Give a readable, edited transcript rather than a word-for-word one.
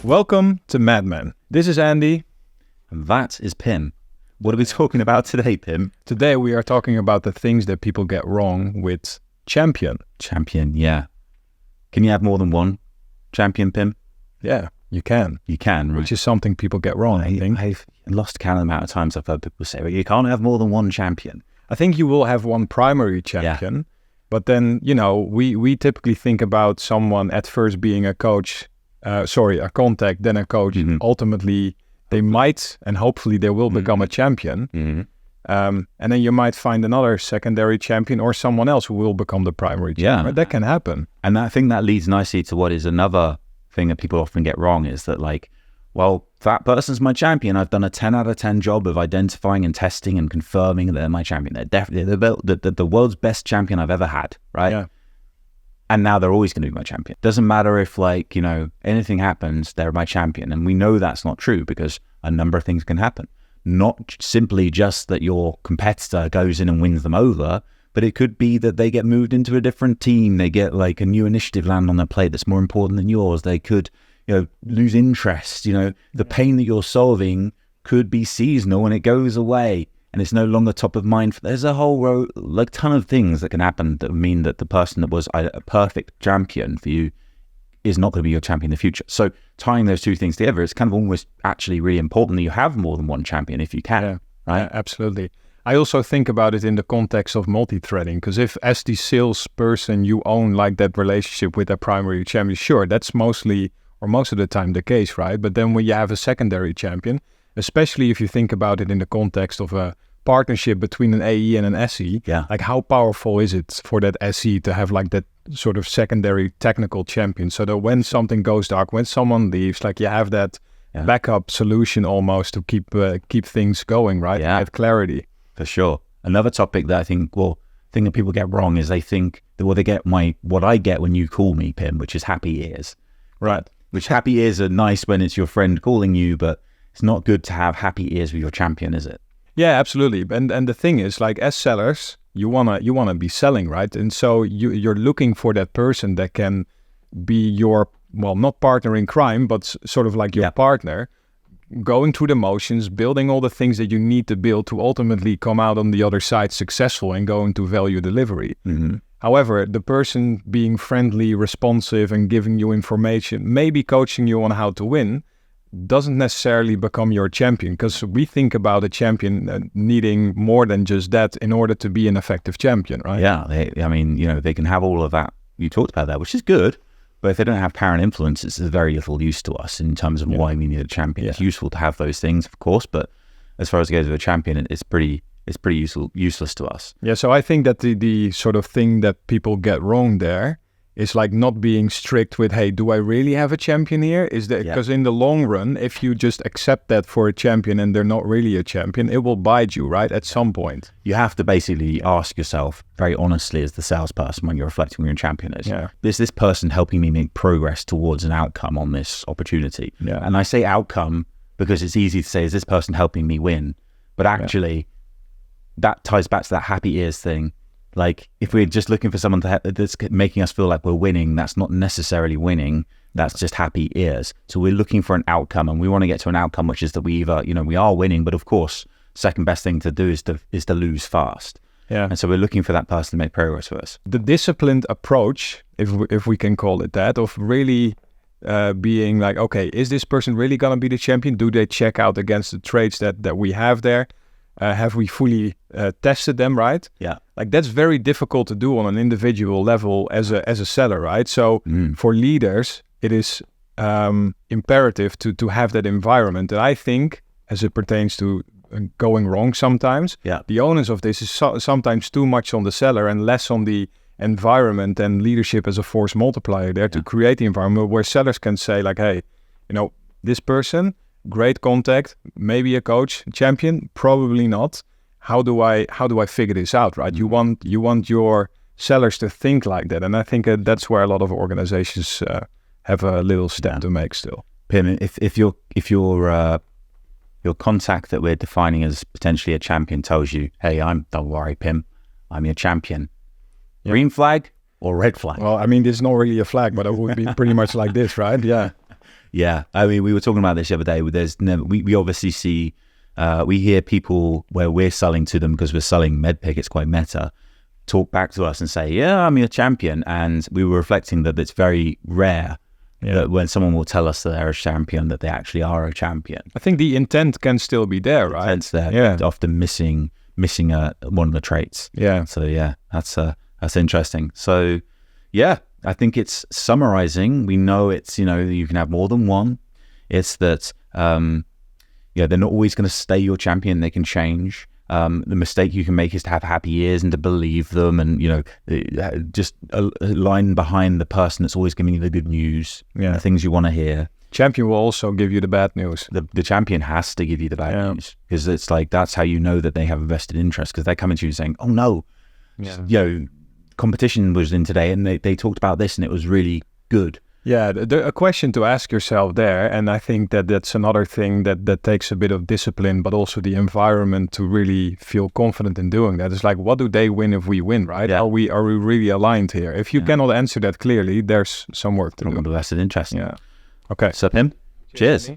Welcome to MedMen. This is Andy. And that is Pim. What are we talking about today, Pim? Today we are talking about the things that people get wrong with champion. Champion, yeah. Can you have more than one champion, Pim? Yeah, you can. You can, right? Which is something people get wrong, I think. I've lost count of the amount of times I've heard people say, well, you can't have more than one champion. I think you will have one primary champion, but then, we typically think about someone at first being a coach, a contact, then a coach. Mm-hmm. Ultimately, they might, and hopefully they will become a champion. Mm-hmm. And then you might find another secondary champion or someone else who will become the primary champion. Right? That can happen. And I think that leads nicely to what is another thing that people often get wrong is that that person's my champion. I've done a 10 out of 10 job of identifying and testing and confirming that they're my champion. They're definitely the world's best champion I've ever had, right? Yeah. And now they're always going to be my champion. Doesn't matter if anything happens, they're my champion. And we know that's not true because a number of things can happen. Not simply just that your competitor goes in and wins them over, but it could be that they get moved into a different team. They get a new initiative land on their plate that's more important than yours. They could, lose interest. The pain that you're solving could be seasonal and it goes away and it's no longer top of mind. There's a whole ton of things that can happen that mean that the person that was a perfect champion for you is not going to be your champion in the future. So tying those two things together, it's kind of almost actually really important that you have more than one champion if you can, right? Yeah, absolutely. I also think about it in the context of multi-threading, because if as the salesperson you own that relationship with a primary champion, sure, that's mostly or most of the time the case, right? But then when you have a secondary champion, especially if you think about it in the context of a partnership between an AE and an SE, how powerful is it for that SE to have that sort of secondary technical champion, so that when something goes dark, when someone leaves, you have that backup solution almost to keep things going, right? Yeah. Have clarity. For sure. Another topic that I think, thing that people get wrong is they think that they get what I get when you call me, Pim, which is happy ears. Right. Which happy ears are nice when it's your friend calling you, but it's not good to have happy ears with your champion, is it? Yeah, absolutely. And the thing is, as sellers, you wanna be selling, right? And so you're looking for that person that can be your, not partner in crime, but sort of your partner, going through the motions, building all the things that you need to build to ultimately come out on the other side successful and go into value delivery. Mm-hmm. However, the person being friendly, responsive, and giving you information, maybe coaching you on how to win, doesn't necessarily become your champion, because we think about a champion needing more than just that in order to be an effective champion, right? Yeah, they can have all of that. You talked about that, which is good, but if they don't have power and influence, it's of very little use to us in terms of why we need a champion. Yeah. It's useful to have those things, of course, but as far as it goes with a champion, it's pretty useless to us. Yeah, so I think that the sort of thing that people get wrong there is not being strict with, hey, do I really have a champion here? Is that because in the long run, if you just accept that for a champion and they're not really a champion, it will bite you, right? At some point. You have to basically ask yourself very honestly as the salesperson when you're reflecting on your champion is this person helping me make progress towards an outcome on this opportunity? Yeah. And I say outcome because it's easy to say, is this person helping me win? But actually, that ties back to that happy ears thing. If we're just looking for someone that's making us feel like we're winning, that's not necessarily winning. That's just happy ears. So we're looking for an outcome, and we want to get to an outcome, which is that we either, we are winning, but of course, second best thing to do is to lose fast. Yeah. And so we're looking for that person to make progress with us. The disciplined approach, if we can call it that, of really being okay, is this person really going to be the champion? Do they check out against the traits that we have there? Have we fully tested them, right? Yeah. That's very difficult to do on an individual level as a seller, right? So for leaders, it is imperative to have that environment. And I think, as it pertains to going wrong sometimes, the onus of this is sometimes too much on the seller and less on the environment and leadership as a force multiplier there to create the environment where sellers can say hey, this person, great contact, maybe a coach, champion, probably not. How do I figure this out, right? Mm-hmm. You want your sellers to think like that, and I think that's where a lot of organizations have a little step to make still. Pim, if your contact that we're defining as potentially a champion tells you, hey, don't worry, Pim, I'm your champion. Yeah. Green flag or red flag? Well, I mean, this is not really a flag, but it would be pretty much like this, right? Yeah. Yeah, I mean, we were talking about this the other day. There's never, we obviously see, we hear people where we're selling to them because we're selling MEDDICC, it's quite meta, talk back to us and say, yeah, I'm your champion. And we were reflecting that it's very rare that when someone will tell us that they're a champion, that they actually are a champion. I think the intent can still be there, right? Intent's there, often missing one of the traits. Yeah. So yeah, that's interesting. So yeah, I think it's summarizing. We know it's, you can have more than one. It's that, they're not always going to stay your champion. They can change. The mistake you can make is to have happy ears and to believe them, and just a line behind the person that's always giving you the good news, the things you want to hear. Champion will also give you the bad news. The champion has to give you the bad news, because it's like, that's how you know that they have a vested interest, because they're coming to you saying, oh no, competition was in today and they talked about this and it was really good. Yeah, a question to ask yourself there, and I think that's another thing that takes a bit of discipline, but also the environment to really feel confident in doing that. It's like, what do they win if we win, right? Yeah. Are we really aligned here? If you cannot answer that clearly, there's some work to do. The vested interest. Yeah. Okay. So Pim, cheers.